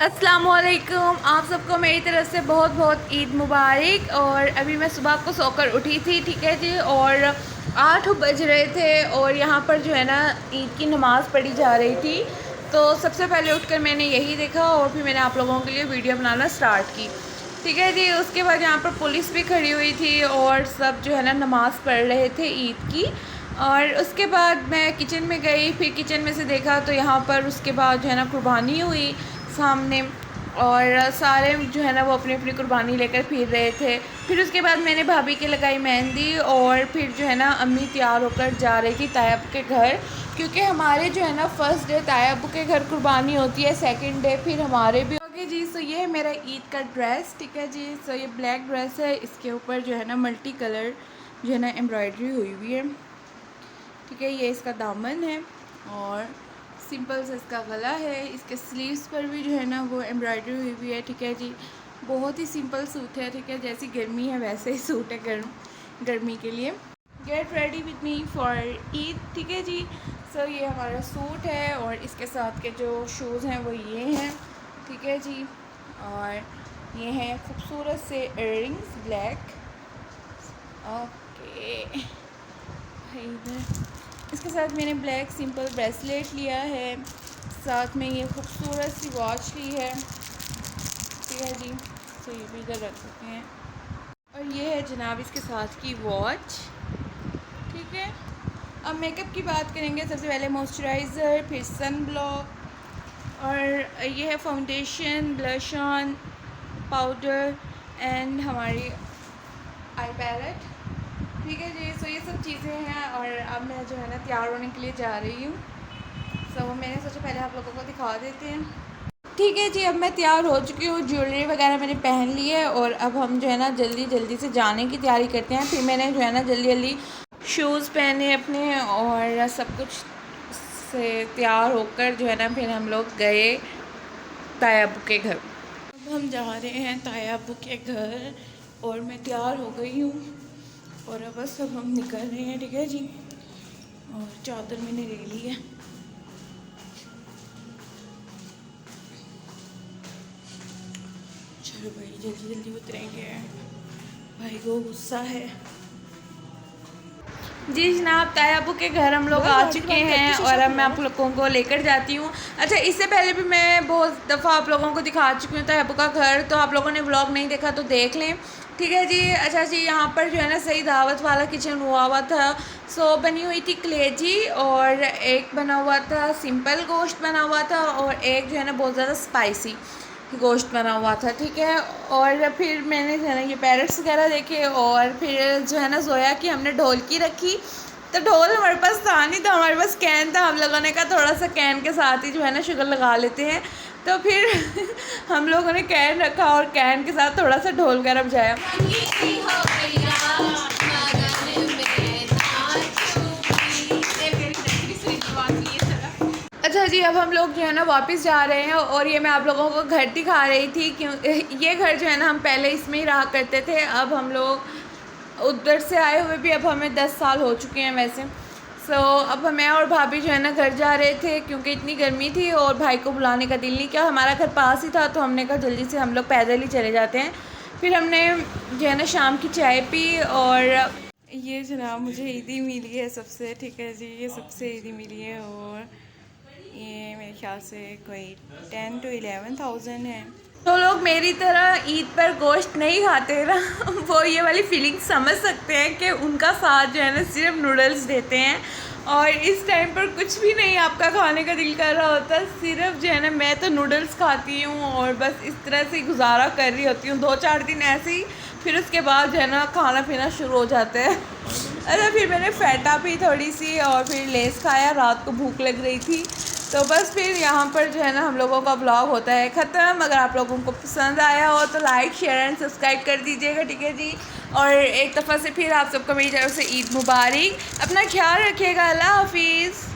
अस्सलामुअलैकुम, आप सबको मेरी तरफ से बहुत बहुत ईद मुबारक। और अभी मैं सुबह को सोकर उठी थी, ठीक है जी, और 8 बज रहे थे और यहाँ पर जो है ना ईद की नमाज़ पढ़ी जा रही थी। तो सबसे पहले उठकर मैंने यही देखा और फिर मैंने आप लोगों के लिए वीडियो बनाना स्टार्ट की, ठीक है जी। उसके बाद यहाँ पर पुलिस भी खड़ी हुई थी और सब जो है ना नमाज़ पढ़ रहे थे ईद की। और उसके बाद मैं किचन में गई, फिर किचन में से देखा तो यहाँ पर उसके बाद जो है ना कुर्बानी हुई सामने, और सारे जो है ना वो अपनी अपनी कुर्बानी लेकर फिर रहे थे। फिर उसके बाद मैंने भाभी के लगाई मेहंदी और फिर जो है ना अम्मी तैयार होकर जा रही थी तायब के घर, क्योंकि हमारे जो है ना फ़र्स्ट डे तायब के घर कुर्बानी होती है, सेकंड डे फिर हमारे भी। ओके जी, सो ये है मेरा ईद का ड्रेस, ठीक है जी। सो ये ब्लैक ड्रेस है, इसके ऊपर जो है ना मल्टी कलर जो है ना एम्ब्रॉयडरी हुई हुई है, ठीक है। ये इसका दामन है और सिंपल से इसका गला है। इसके स्लीव्स पर भी जो है ना वो एम्ब्रॉयडरी हुई हुई है, ठीक है जी। बहुत ही सिंपल सूट है, ठीक है। जैसी गर्मी है वैसे ही सूट है गर्मी के लिए। Get ready with me for Eid, ठीक है जी। सो ये हमारा सूट है और इसके साथ के जो शूज़ हैं वो ये हैं, ठीक है जी। और ये हैं खूबसूरत से इयररिंग्स ब्लैक। ओके, इसके साथ मैंने ब्लैक सिंपल ब्रेसलेट लिया है, साथ में ये खूबसूरत सी वॉच ली है, ठीक है जी। तो ये भी इधर रख सकते हैं। और ये है जनाब इसके साथ की वॉच, ठीक है। अब मेकअप की बात करेंगे। सबसे पहले मॉइस्चराइज़र, फिर सन ब्लॉक, और ये है foundation, blush on, powder and हमारी आई पैलेट, ठीक है जी। सो ये सब चीज़ें हैं और अब मैं जो है ना तैयार होने के लिए जा रही हूँ। सो मैंने सोचा पहले आप लोगों को दिखा देते हैं, ठीक है जी। अब मैं तैयार हो चुकी हूँ, ज्वेलरी वगैरह मैंने पहन ली है और अब हम जो है ना जल्दी जल्दी से जाने की तैयारी करते हैं। फिर मैंने जो है ना जल्दी जल्दी शूज़ पहने अपने और सब कुछ से तैयार होकर जो है ना फिर हम लोग गए ताया अब्बू के घर। अब हम जा रहे हैं ताया अब्बू के घर और मैं तैयार हो गई हूँ और अब बस अब हम निकल रहे हैं, ठीक है जी। और चादर मैंने ले ली है। चलो भाई जल्दी जल्दी उतरेंगे, भाई को गुस्सा है जी। जनाब ताया अब्बू के घर हम लोग आ चुके हैं और अब मैं आप लोगों को लेकर जाती हूँ। अच्छा, इससे पहले भी मैं बहुत दफ़ा आप लोगों को दिखा चुकी हूँ ताया अब्बू का घर, तो आप लोगों ने व्लॉग नहीं देखा तो देख लें, ठीक है जी। अच्छा जी, यहाँ पर जो है ना सही दावत वाला किचन हुआ था। सो बनी हुई थी कलेजी और एक बना हुआ था सिंपल गोश्त बना हुआ था और एक जो है ना बहुत ज़्यादा स्पाइसी गोश्त बना हुआ था, ठीक है। और फिर मैंने जो है ना ये पैरेट्स वगैरह देखे और फिर जो है ना जोया कि हमने ढोलकी रखी, तो ढोल हमारे पास था नहीं, तो हमारे पास कैन था। हम लोगों ने कहा थोड़ा सा कैन के साथ ही जो है ना शुगर लगा लेते हैं, तो फिर हम लोगों ने कैन रखा और कैन के साथ थोड़ा सा ढोल वगैरह बजाया। अच्छा जी, अब हम लोग जो है ना वापस जा रहे हैं और ये मैं आप लोगों को घर दिखा रही थी, क्यों ये घर जो है ना हम पहले इसमें ही रहा करते थे। अब हम लोग उधर से आए हुए भी अब हमें 10 साल हो चुके हैं वैसे। सो अब मैं और भाभी जो है ना घर जा रहे थे क्योंकि इतनी गर्मी थी और भाई को बुलाने का दिल नहीं किया। हमारा घर पास ही था तो हमने कहा जल्दी से हम लोग पैदल ही चले जाते हैं। फिर हमने जो है ना शाम की चाय पी और ये जनाब मुझे ईदी मिली है सबसे, ठीक है जी। ये सबसे ईदी मिली है और ये मेरे ख्याल से कोई 10 to 11,000 है। तो लोग मेरी तरह ईद पर गोश्त नहीं खाते ना वो ये वाली फीलिंग समझ सकते हैं कि उनका साथ जो है ना सिर्फ नूडल्स देते हैं और इस टाइम पर कुछ भी नहीं आपका खाने का दिल कर रहा होता, सिर्फ जो है ना मैं तो नूडल्स खाती हूँ और बस इस तरह से गुजारा कर रही होती हूँ 2-4 दिन ऐसे ही। फिर उसके बाद जो है ना खाना पीना शुरू हो जाता है। अच्छा, फिर मैंने फैटा पी थोड़ी सी और फिर लेस खाया, रात को भूख लग रही थी। तो बस फिर यहाँ पर जो है ना हम लोगों का व्लॉग होता है ख़त्म। अगर आप लोगों को पसंद आया हो तो लाइक शेयर एंड सब्सक्राइब कर दीजिएगा, ठीक है जी। और एक दफ़ा से फिर आप सबको मेरी तरफ से ईद मुबारक। अपना ख्याल रखिएगा। अल्लाह हाफिज़।